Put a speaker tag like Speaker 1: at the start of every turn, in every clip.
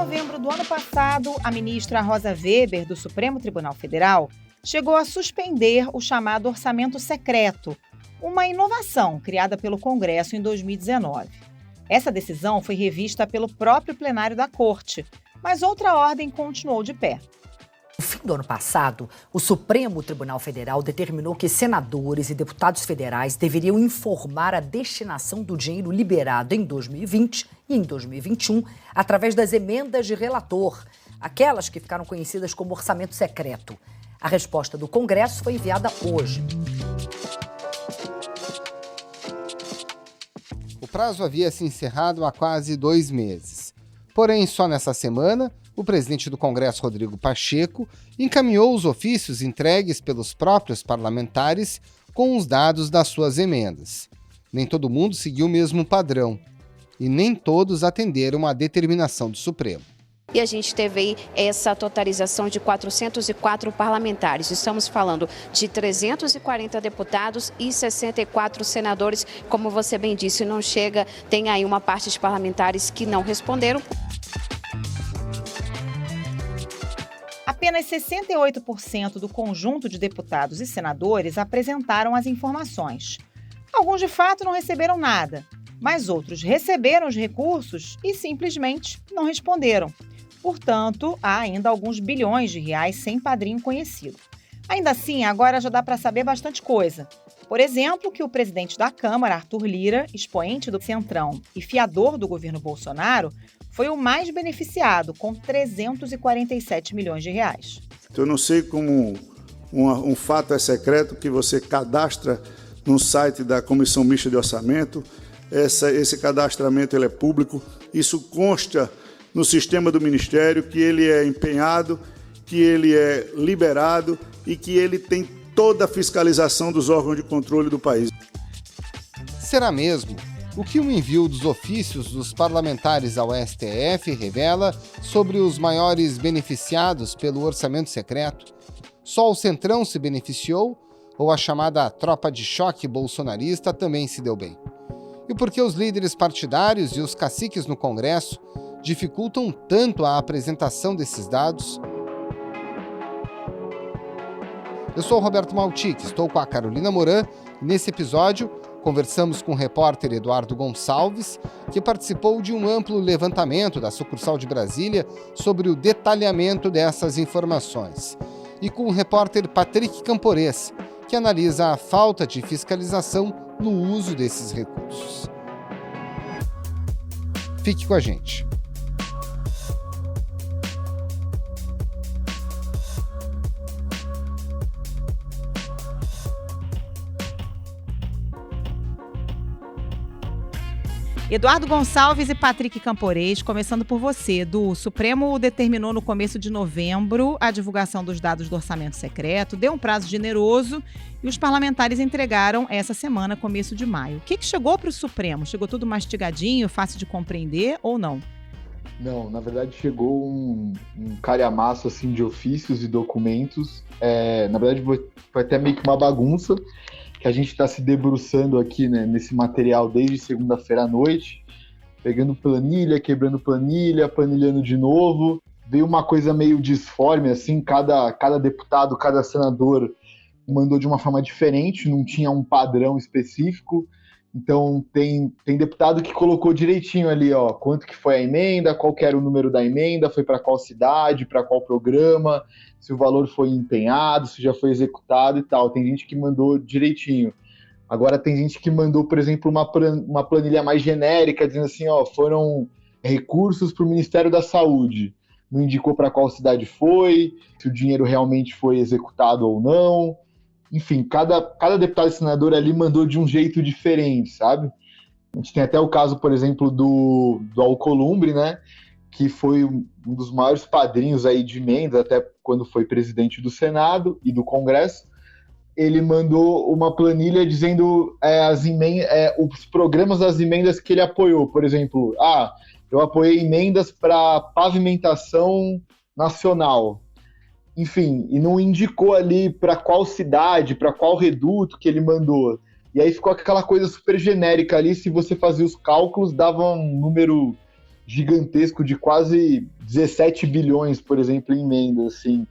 Speaker 1: novembro do ano passado, a ministra Rosa Weber, do Supremo Tribunal Federal, chegou a suspender o chamado orçamento secreto, uma inovação criada pelo Congresso em 2019. Essa decisão foi revista pelo próprio plenário da Corte, mas outra ordem continuou de pé.
Speaker 2: No fim do ano passado, o Supremo Tribunal Federal determinou que senadores e deputados federais deveriam informar a destinação do dinheiro liberado em 2020 e em 2021 através das emendas de relator, aquelas que ficaram conhecidas como orçamento secreto. A resposta do Congresso foi enviada hoje.
Speaker 3: O prazo havia se encerrado há quase 2 meses. Porém, só nessa semana, o presidente do Congresso, Rodrigo Pacheco, encaminhou os ofícios entregues pelos próprios parlamentares com os dados das suas emendas. Nem todo mundo seguiu o mesmo padrão e nem todos atenderam à determinação do Supremo.
Speaker 4: E a gente teve aí essa totalização de 404 parlamentares. Estamos falando de 340 deputados e 64 senadores. Como você bem disse, não chega, tem aí uma parte de parlamentares que não responderam.
Speaker 1: Apenas 68% do conjunto de deputados e senadores apresentaram as informações. Alguns, de fato, não receberam nada, mas outros receberam os recursos e simplesmente não responderam. Portanto, há ainda alguns bilhões de reais sem padrinho conhecido. Ainda assim, agora já dá para saber bastante coisa. Por exemplo, que o presidente da Câmara, Arthur Lira, expoente do Centrão e fiador do governo Bolsonaro, foi o mais beneficiado, com 347 milhões de reais.
Speaker 5: Eu não sei como um fato é secreto que você cadastra no site da Comissão Mista de Orçamento. Esse cadastramento ele é público, isso consta no sistema do Ministério, que ele é empenhado, que ele é liberado e que ele tem toda a fiscalização dos órgãos de controle do país.
Speaker 3: Será mesmo? O que o envio dos ofícios dos parlamentares ao STF revela sobre os maiores beneficiados pelo orçamento secreto? Só o Centrão se beneficiou ou a chamada tropa de choque bolsonarista também se deu bem? E por que os líderes partidários e os caciques no Congresso dificultam tanto a apresentação desses dados? Eu sou o Roberto Maltic, estou com a Carolina Moran e nesse episódio conversamos com o repórter Eduardo Gonçalves, que participou de um amplo levantamento da sucursal de Brasília sobre o detalhamento dessas informações, e com o repórter Patrick Camporês, que analisa a falta de fiscalização no uso desses recursos. Fique com a gente.
Speaker 1: Eduardo Gonçalves e Patrick Camporês, começando por você. O Supremo determinou no começo de novembro a divulgação dos dados do orçamento secreto, deu um prazo generoso e os parlamentares entregaram essa semana, começo de maio. O que chegou para o Supremo? Chegou tudo mastigadinho, fácil de compreender ou não?
Speaker 6: Não, na verdade chegou um calhamaço assim, de ofícios e documentos. Na verdade foi até meio que uma bagunça, que a gente está se debruçando aqui, né, nesse material desde segunda-feira à noite, pegando planilha, quebrando planilha, planilhando de novo. Veio uma coisa meio disforme, assim, cada deputado, cada senador mandou de uma forma diferente, não tinha um padrão específico. Então tem deputado que colocou direitinho ali, ó, quanto que foi a emenda, qual que era o número da emenda, foi para qual cidade, para qual programa, se o valor foi empenhado, se já foi executado e tal. Tem gente que mandou direitinho. Agora tem gente que mandou, por exemplo, uma planilha mais genérica, dizendo assim, ó, foram recursos para o Ministério da Saúde. Não indicou para qual cidade foi, se o dinheiro realmente foi executado ou não. Enfim, cada deputado e senador ali mandou de um jeito diferente, sabe? A gente tem até o caso, por exemplo, do Alcolumbre, né? Que foi um dos maiores padrinhos aí de emendas, até quando foi presidente do Senado e do Congresso. Ele mandou uma planilha dizendo os programas das emendas que ele apoiou. Por exemplo, eu apoiei emendas para pavimentação nacional. Enfim, e não indicou ali para qual cidade, para qual reduto que ele mandou. E aí ficou aquela coisa super genérica ali, se você fazia os cálculos, dava um número gigantesco de quase 17 bilhões, por exemplo, em emendas, assim.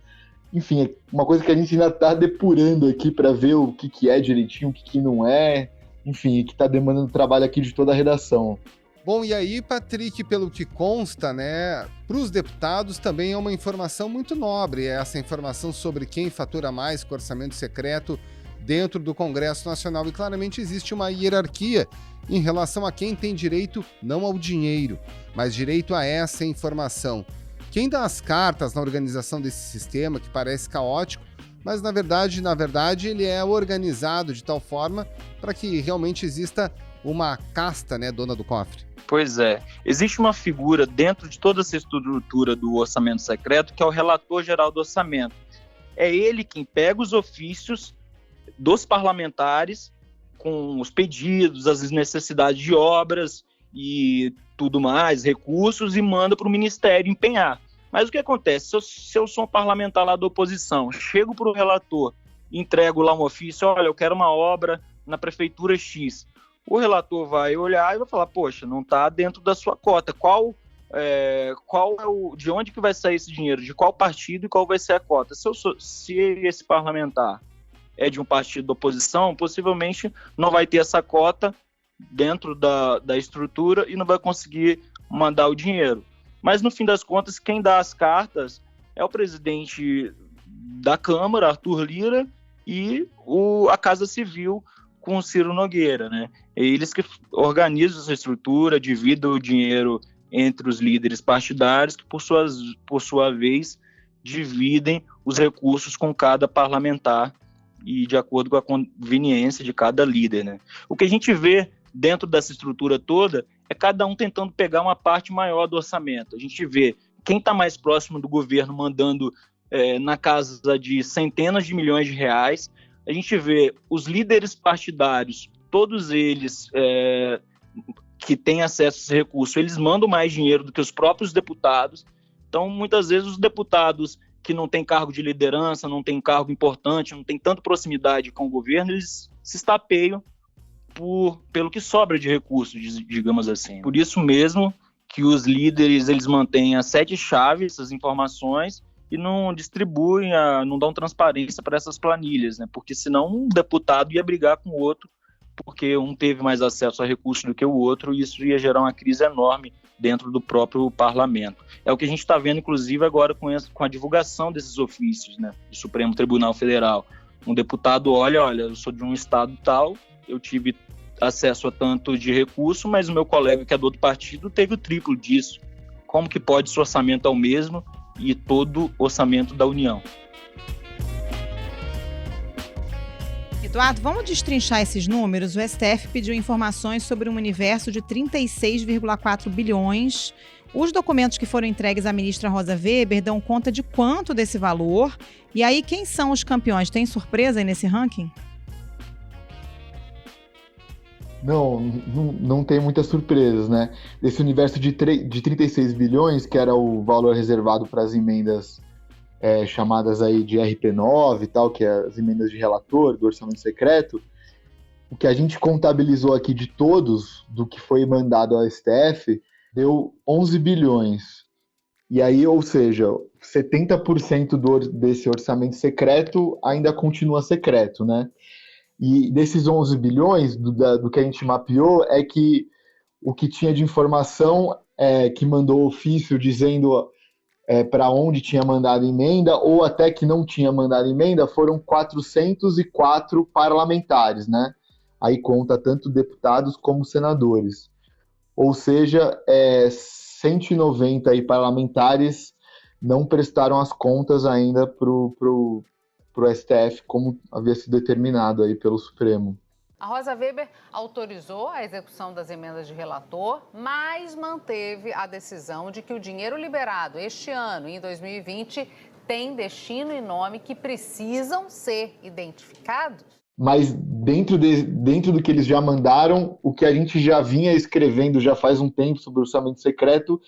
Speaker 6: Enfim, é uma coisa que a gente ainda está depurando aqui para ver o que é direitinho, o que não é. Enfim, que está demandando trabalho aqui de toda a redação.
Speaker 3: Bom, e aí, Patrick, pelo que consta, né, para os deputados também é uma informação muito nobre, essa informação sobre quem fatura mais com orçamento secreto dentro do Congresso Nacional. E claramente existe uma hierarquia em relação a quem tem direito não ao dinheiro, mas direito a essa informação. Quem dá as cartas na organização desse sistema, que parece caótico, mas na verdade ele é organizado de tal forma para que realmente exista uma casta, né, dona do cofre.
Speaker 7: Pois é. Existe uma figura dentro de toda essa estrutura do orçamento secreto que é o relator geral do orçamento. É ele quem pega os ofícios dos parlamentares com os pedidos, as necessidades de obras e tudo mais, recursos, e manda para o Ministério empenhar. Mas o que acontece? Se eu sou um parlamentar lá da oposição, chego para o relator, entrego lá um ofício, olha, eu quero uma obra na prefeitura X. O relator vai olhar e vai falar, poxa, não está dentro da sua cota. De onde que vai sair esse dinheiro? De qual partido e qual vai ser a cota? Se esse parlamentar é de um partido da oposição, possivelmente não vai ter essa cota dentro da estrutura e não vai conseguir mandar o dinheiro. Mas, no fim das contas, quem dá as cartas é o presidente da Câmara, Arthur Lira, e a Casa Civil com o Ciro Nogueira, né? Eles que organizam essa estrutura, dividem o dinheiro entre os líderes partidários, que, por sua vez, dividem os recursos com cada parlamentar e de acordo com a conveniência de cada líder, né? O que a gente vê dentro dessa estrutura toda é cada um tentando pegar uma parte maior do orçamento. A gente vê quem está mais próximo do governo mandando na casa de centenas de milhões de reais. A gente vê os líderes partidários, todos eles que têm acesso a esse recurso, eles mandam mais dinheiro do que os próprios deputados. Então, muitas vezes, os deputados que não têm cargo de liderança, não têm cargo importante, não têm tanta proximidade com o governo, eles se estapeiam pelo que sobra de recursos, digamos assim. Por isso mesmo que os líderes eles mantêm as 7 chaves, essas informações, e não distribuem, não dão transparência para essas planilhas, né? Porque senão um deputado ia brigar com o outro, porque um teve mais acesso a recursos do que o outro, e isso ia gerar uma crise enorme dentro do próprio parlamento. É o que a gente está vendo, inclusive, agora com a divulgação desses ofícios, né, do Supremo Tribunal Federal. Um deputado olha, eu sou de um estado tal, eu tive acesso a tanto de recurso, mas o meu colega que é do outro partido teve o triplo disso. Como que pode, se o orçamento é o mesmo e todo orçamento da União?
Speaker 1: Eduardo, vamos destrinchar esses números? O STF pediu informações sobre um universo de 36,4 bilhões. Os documentos que foram entregues à ministra Rosa Weber dão conta de quanto desse valor? E aí, quem são os campeões? Tem surpresa aí nesse ranking?
Speaker 6: Não tem muitas surpresas, né? Desse universo de 36 bilhões, que era o valor reservado para as emendas chamadas aí de RP9 e tal, que é as emendas de relator do orçamento secreto, o que a gente contabilizou aqui de todos, do que foi mandado ao STF, deu 11 bilhões. E aí, ou seja, 70% desse orçamento secreto ainda continua secreto, né? E desses 11 bilhões, do que a gente mapeou, é que o que tinha de informação que mandou ofício dizendo para onde tinha mandado emenda, ou até que não tinha mandado emenda, foram 404 parlamentares, né? Aí conta tanto deputados como senadores. Ou seja, 190 aí parlamentares não prestaram as contas ainda pro STF, como havia sido determinado aí pelo Supremo.
Speaker 8: A Rosa Weber autorizou a execução das emendas de relator, mas manteve a decisão de que o dinheiro liberado este ano, em 2020, tem destino e nome que precisam ser identificados.
Speaker 6: Mas dentro do que eles já mandaram, o que a gente já vinha escrevendo já faz um tempo sobre o orçamento secreto,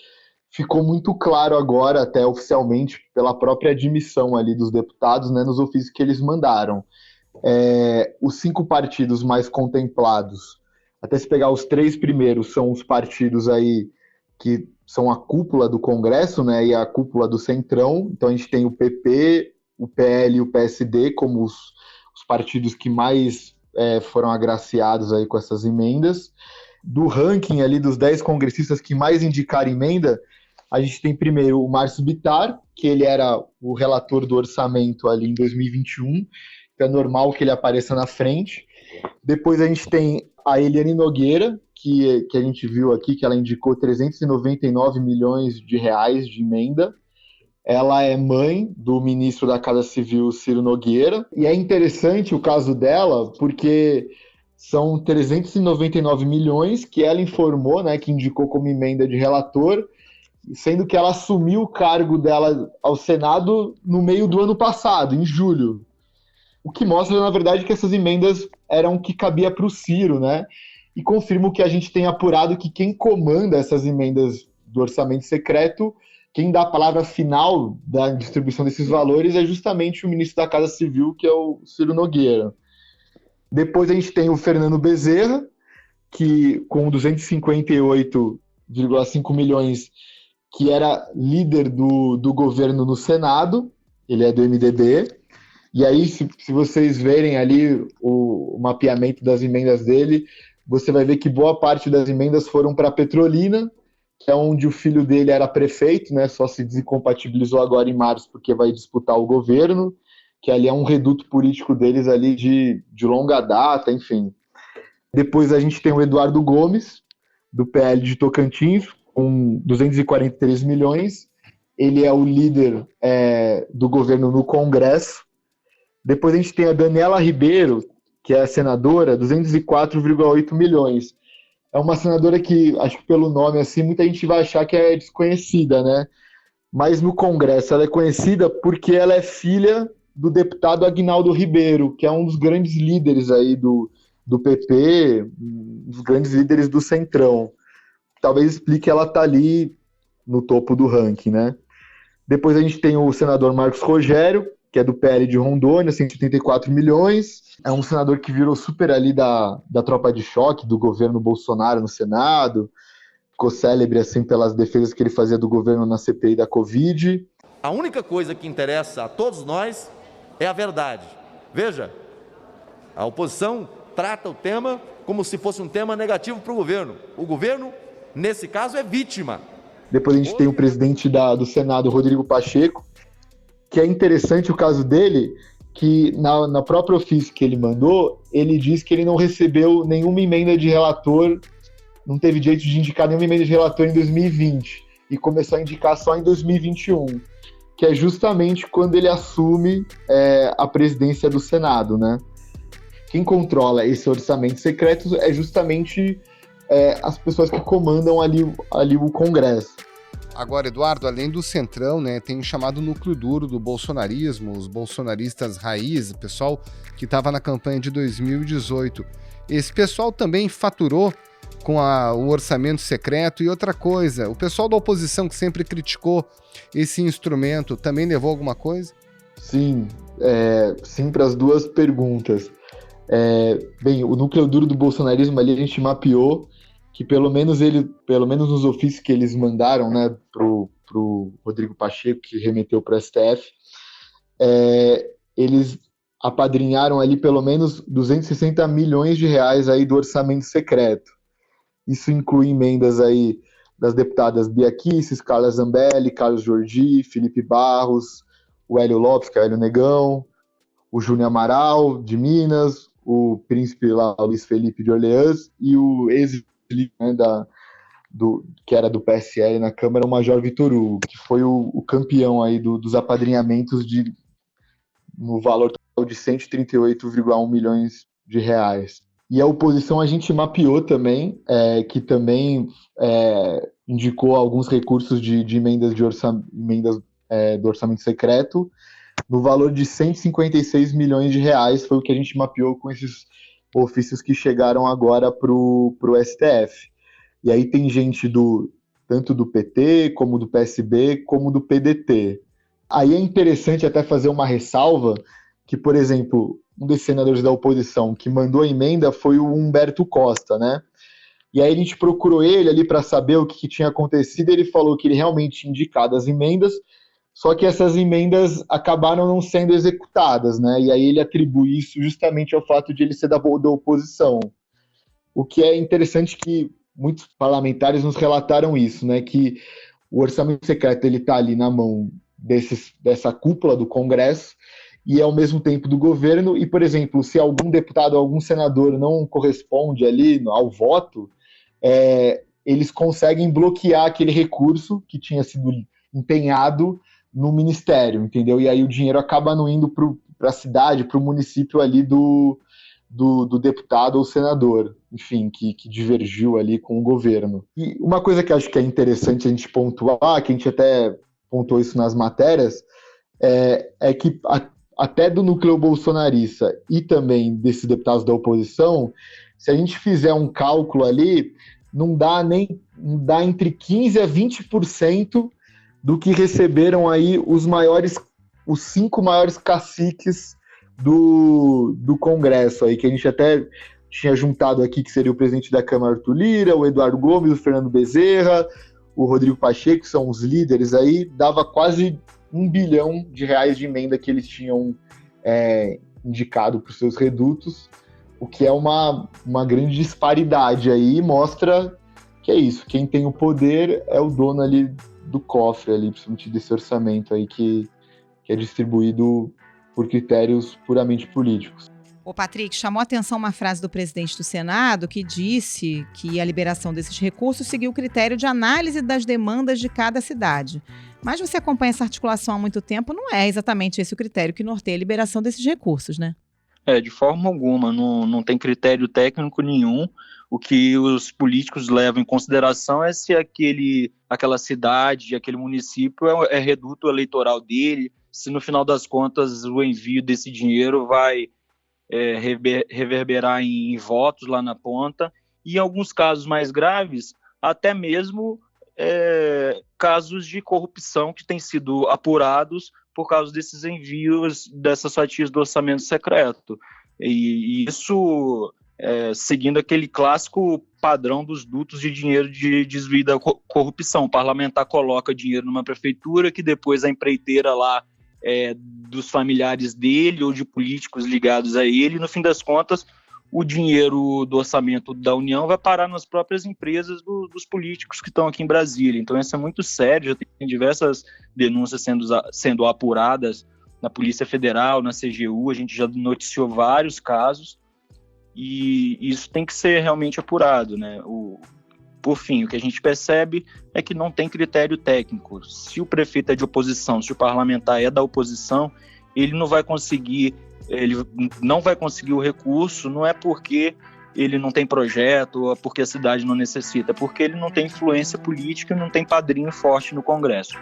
Speaker 6: ficou muito claro agora, até oficialmente, pela própria admissão ali dos deputados, né, nos ofícios que eles mandaram. Os 5 partidos mais contemplados, até se pegar os 3 primeiros, são os partidos aí que são a cúpula do Congresso, né, e a cúpula do Centrão. Então a gente tem o PP, o PL e o PSD como os partidos que mais foram agraciados aí com essas emendas. Do ranking ali dos 10 congressistas que mais indicaram emenda, a gente tem primeiro o Márcio Bittar, que ele era o relator do orçamento ali em 2021, então é normal que ele apareça na frente. Depois a gente tem a Eliane Nogueira, que a gente viu aqui, que ela indicou 399 milhões de reais de emenda. Ela é mãe do ministro da Casa Civil, Ciro Nogueira, e é interessante o caso dela, porque são 399 milhões que ela informou, né, que indicou como emenda de relator, sendo que ela assumiu o cargo dela ao Senado no meio do ano passado, em julho. O que mostra, na verdade, que essas emendas eram que cabia para o Ciro, né? E confirma o que a gente tem apurado, que quem comanda essas emendas do orçamento secreto, quem dá a palavra final da distribuição desses valores é justamente o ministro da Casa Civil, que é o Ciro Nogueira. Depois a gente tem o Fernando Bezerra, que com 258,5 milhões, que era líder do governo no Senado, ele é do MDB, e aí se vocês verem ali o mapeamento das emendas dele, você vai ver que boa parte das emendas foram para Petrolina, que é onde o filho dele era prefeito, né? Só se desincompatibilizou agora em março porque vai disputar o governo, que ali é um reduto político deles ali de longa data, enfim. Depois a gente tem o Eduardo Gomes, do PL de Tocantins, com 243 milhões. Ele é o líder do governo no Congresso. Depois a gente tem a Daniela Ribeiro, que é a senadora, 204,8 milhões. É uma senadora que, acho que pelo nome assim, muita gente vai achar que é desconhecida, né? Mas no Congresso ela é conhecida porque ela é filha do deputado Aguinaldo Ribeiro, que é um dos grandes líderes aí do PP, um dos grandes líderes do Centrão. Talvez explique ela tá ali no topo do ranking, né? Depois a gente tem o senador Marcos Rogério, que é do PL de Rondônia, 184 milhões. É um senador que virou super ali da tropa de choque do governo Bolsonaro no Senado. Ficou célebre assim pelas defesas que ele fazia do governo na CPI da Covid.
Speaker 9: A única coisa que interessa a todos nós é a verdade. Veja, a oposição trata o tema como se fosse um tema negativo para o governo. O governo, nesse caso, é vítima.
Speaker 6: Depois a gente tem o presidente do Senado, Rodrigo Pacheco, que é interessante o caso dele, que na própria ofício que ele mandou, ele diz que ele não recebeu nenhuma emenda de relator, não teve direito de indicar nenhuma emenda de relator em 2020, e começou a indicar só em 2021, que é justamente quando ele assume a presidência do Senado, né? Quem controla esse orçamento secreto é justamente as pessoas que comandam ali o Congresso.
Speaker 3: Agora, Eduardo, além do Centrão, né, tem o chamado núcleo duro do bolsonarismo, os bolsonaristas raiz, o pessoal que estava na campanha de 2018. Esse pessoal também faturou com o orçamento secreto. E outra coisa, o pessoal da oposição que sempre criticou esse instrumento também levou alguma coisa?
Speaker 6: Sim, sim para as duas perguntas. Bem, o núcleo duro do bolsonarismo ali a gente mapeou, que pelo menos nos ofícios que eles mandaram, né, pro Rodrigo Pacheco, que remeteu para o STF, eles apadrinharam ali pelo menos 260 milhões de reais aí do orçamento secreto. Isso inclui emendas aí das deputadas Bia Kicis, Carla Zambelli, Carlos Jordi, Felipe Barros, o Hélio Lopes, que é o Hélio Negão, o Júnior Amaral, de Minas, o príncipe lá, o Luiz Felipe de Orleans, e o né, que era do PSL na Câmara, o Major Vitor Hugo, que foi o campeão aí dos apadrinhamentos no valor total de 138,1 milhões de reais. E a oposição a gente mapeou também, que também indicou alguns recursos de emendas do orçamento secreto, no valor de 156 milhões de reais, foi o que a gente mapeou com esses ofícios que chegaram agora para o STF. E aí tem gente tanto do PT, como do PSB, como do PDT. Aí é interessante até fazer uma ressalva que, por exemplo, um dos senadores da oposição que mandou a emenda foi o Humberto Costa, né? E aí a gente procurou ele ali para saber o que tinha acontecido, ele falou que ele realmente tinha indicado as emendas, só que essas emendas acabaram não sendo executadas, né? E aí ele atribui isso justamente ao fato de ele ser da oposição. O que é interessante que muitos parlamentares nos relataram isso, né? Que o orçamento secreto ele está ali na mão dessa cúpula do Congresso e ao mesmo tempo do governo. E, por exemplo, se algum deputado, algum senador não corresponde ali ao voto, eles conseguem bloquear aquele recurso que tinha sido empenhado no ministério, entendeu? E aí o dinheiro acaba não indo para a cidade, para o município ali do deputado ou senador, enfim, que divergiu ali com o governo. E uma coisa que acho que é interessante a gente pontuar, que a gente até pontuou isso nas matérias, é que até do núcleo bolsonarista e também desses deputados da oposição, se a gente fizer um cálculo ali, não dá entre 15% a 20% do que receberam aí os 5 maiores caciques do Congresso aí, que a gente até tinha juntado aqui, que seria o presidente da Câmara, Arthur Lira, o Eduardo Gomes, o Fernando Bezerra, o Rodrigo Pacheco, que são os líderes aí, dava quase R$1 bilhão de emenda que eles tinham indicado para os seus redutos, o que é uma grande disparidade aí, e mostra que é isso, quem tem o poder é o dono ali do cofre, ali, principalmente desse orçamento aí que é distribuído por critérios puramente políticos.
Speaker 1: Ô Patrick, chamou a atenção uma frase do presidente do Senado que disse que a liberação desses recursos seguiu o critério de análise das demandas de cada cidade. Mas você acompanha essa articulação há muito tempo, não é exatamente esse o critério que norteia a liberação desses recursos, né?
Speaker 7: De forma alguma, não tem critério técnico nenhum. O que os políticos levam em consideração é se aquela cidade, aquele município é reduto eleitoral dele, se no final das contas o envio desse dinheiro vai reverberar em votos lá na ponta, e em alguns casos mais graves, até mesmo casos de corrupção que têm sido apurados por causa desses envios, dessas fatias do orçamento secreto. E isso seguindo aquele clássico padrão dos dutos de dinheiro de desvio da corrupção. O parlamentar coloca dinheiro numa prefeitura que depois a empreiteira lá dos familiares dele ou de políticos ligados a ele, e no fim das contas o dinheiro do orçamento da União vai parar nas próprias empresas dos políticos que estão aqui em Brasília. Então isso é muito sério, já tem diversas denúncias sendo apuradas na Polícia Federal, na CGU, a gente já noticiou vários casos, e isso tem que ser realmente apurado, né? Por fim, o que a gente percebe é que não tem critério técnico. Se o prefeito é de oposição, se o parlamentar é da oposição, ele não vai conseguir o recurso, não é porque ele não tem projeto ou porque a cidade não necessita, é porque ele não tem influência política e não tem padrinho forte no Congresso.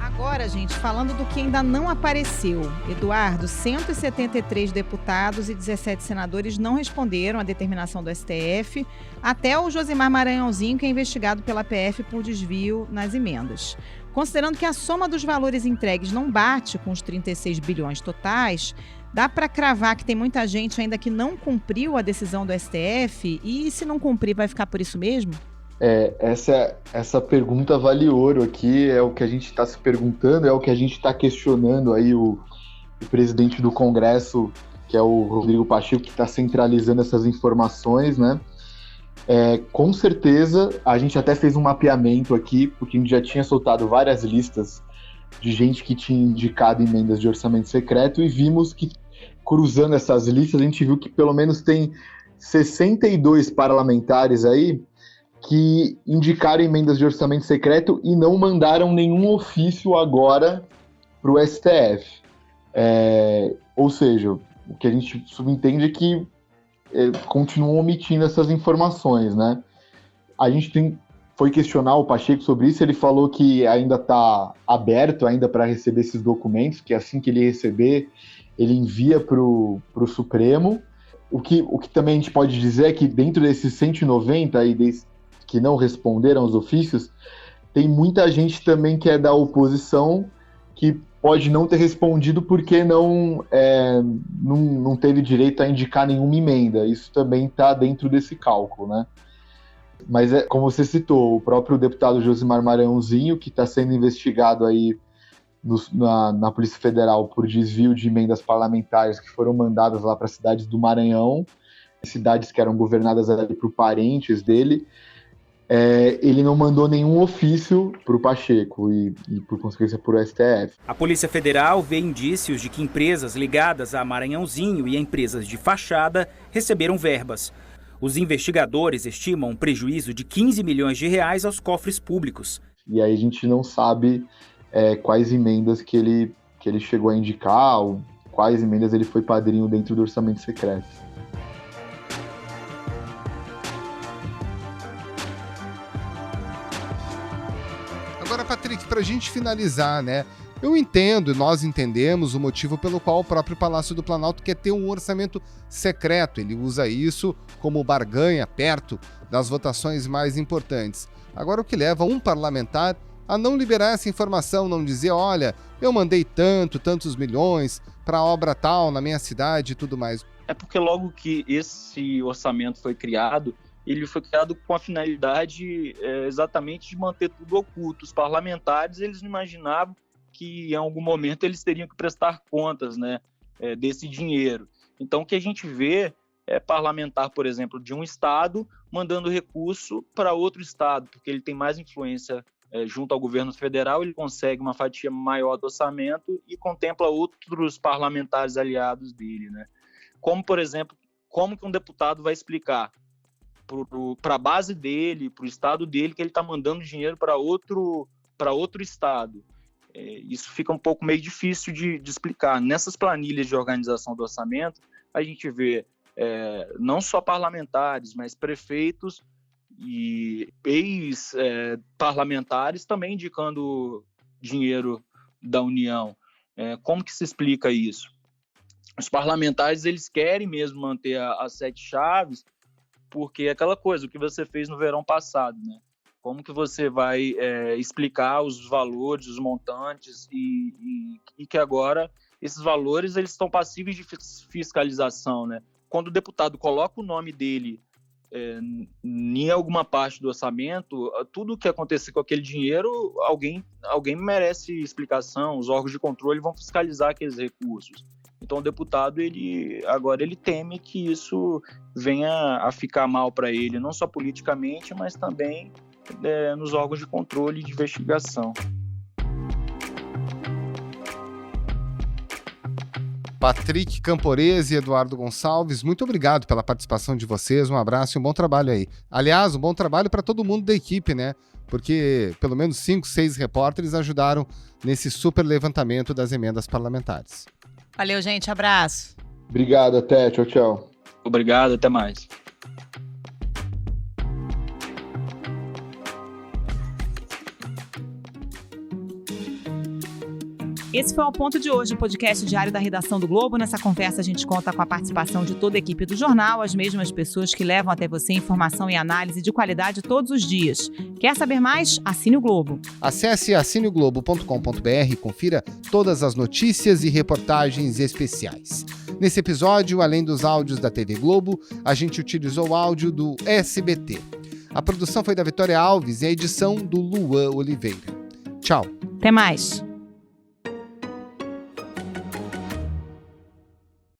Speaker 1: Agora, gente, falando do que ainda não apareceu. Eduardo, 173 deputados e 17 senadores não responderam à determinação do STF, até o Josimar Maranhãozinho, que é investigado pela PF por desvio nas emendas. Considerando que a soma dos valores entregues não bate com os 36 bilhões totais, dá para cravar que tem muita gente ainda que não cumpriu a decisão do STF, e se não cumprir vai ficar por isso mesmo?
Speaker 6: Essa pergunta vale ouro aqui, é o que a gente está se perguntando, é o que a gente está questionando aí o presidente do Congresso, que é o Rodrigo Pacheco, que está centralizando essas informações, né? Com certeza, a gente até fez um mapeamento aqui, porque a gente já tinha soltado várias listas de gente que tinha indicado emendas de orçamento secreto, e vimos que, cruzando essas listas, a gente viu que pelo menos tem 62 parlamentares aí que indicaram emendas de orçamento secreto e não mandaram nenhum ofício agora para o STF. Ou seja, o que a gente subentende é que continuam omitindo essas informações, né? A gente foi questionar o Pacheco sobre isso, ele falou que ainda está aberto ainda para receber esses documentos, que assim que ele receber, ele envia para o Supremo. O que também a gente pode dizer é que dentro desses 190 aí, que não responderam aos ofícios, tem muita gente também que é da oposição que pode não ter respondido porque não teve direito a indicar nenhuma emenda. Isso também está dentro desse cálculo, né? Mas, como você citou, o próprio deputado Josimar Maranhãozinho, que está sendo investigado aí na Polícia Federal por desvio de emendas parlamentares que foram mandadas lá para cidades do Maranhão, cidades que eram governadas ali por parentes dele, ele não mandou nenhum ofício para o Pacheco e, por consequência, para o STF.
Speaker 10: A Polícia Federal vê indícios de que empresas ligadas a Maranhãozinho e a empresas de fachada receberam verbas. Os investigadores estimam um prejuízo de 15 milhões de reais aos cofres públicos.
Speaker 6: E aí a gente não sabe quais emendas que ele chegou a indicar, ou quais emendas ele foi padrinho dentro do orçamento secreto.
Speaker 3: Agora, Patrick, para a gente finalizar, né? Eu entendo, nós entendemos o motivo pelo qual o próprio Palácio do Planalto quer ter um orçamento secreto. Ele usa isso como barganha perto das votações mais importantes. Agora, o que leva um parlamentar a não liberar essa informação, não dizer, olha, eu mandei tantos milhões para a obra tal na minha cidade e tudo mais.
Speaker 7: É porque logo que esse orçamento foi criado, ele foi criado com a finalidade exatamente de manter tudo oculto. Os parlamentares, eles não imaginavam que em algum momento eles teriam que prestar contas, né, desse dinheiro. Então, o que a gente vê é parlamentar, por exemplo, de um estado mandando recurso para outro estado, porque ele tem mais influência junto ao governo federal, ele consegue uma fatia maior do orçamento e contempla outros parlamentares aliados dele, né? Como, por exemplo, como que um deputado vai explicar para a base dele, para o estado dele, que ele está mandando dinheiro para outro estado? Isso fica um pouco meio difícil de explicar. Nessas planilhas de organização do orçamento, a gente vê não só parlamentares, mas prefeitos e ex-parlamentares também indicando dinheiro da União. Como que se explica isso? Os parlamentares, eles querem mesmo manter as 7 chaves, porque é aquela coisa, o que você fez no verão passado, né? Como que você vai explicar os valores, os montantes e que agora esses valores eles estão passíveis de fiscalização, né? Quando o deputado coloca o nome dele em alguma parte do orçamento, tudo o que acontecer com aquele dinheiro, alguém merece explicação, os órgãos de controle vão fiscalizar aqueles recursos. Então o deputado, ele teme que isso venha a ficar mal para ele, não só politicamente, mas também nos órgãos de controle e de investigação.
Speaker 3: Patrick Camporese e Eduardo Gonçalves, muito obrigado pela participação de vocês, um abraço e um bom trabalho aí. Aliás, um bom trabalho para todo mundo da equipe, né? Porque pelo menos 5, 6 repórteres ajudaram nesse super levantamento das emendas parlamentares.
Speaker 1: Valeu, gente, abraço.
Speaker 6: Obrigado, até, tchau, tchau.
Speaker 7: Obrigado, até mais.
Speaker 1: Esse foi o Ponto de hoje, o podcast diário da redação do Globo. Nessa conversa a gente conta com a participação de toda a equipe do jornal, as mesmas pessoas que levam até você informação e análise de qualidade todos os dias. Quer saber mais? Assine o Globo.
Speaker 3: Acesse assineoglobo.com.br e confira todas as notícias e reportagens especiais. Nesse episódio, além dos áudios da TV Globo, a gente utilizou o áudio do SBT. A produção foi da Vitória Alves e a edição do Luan Oliveira. Tchau.
Speaker 1: Até mais.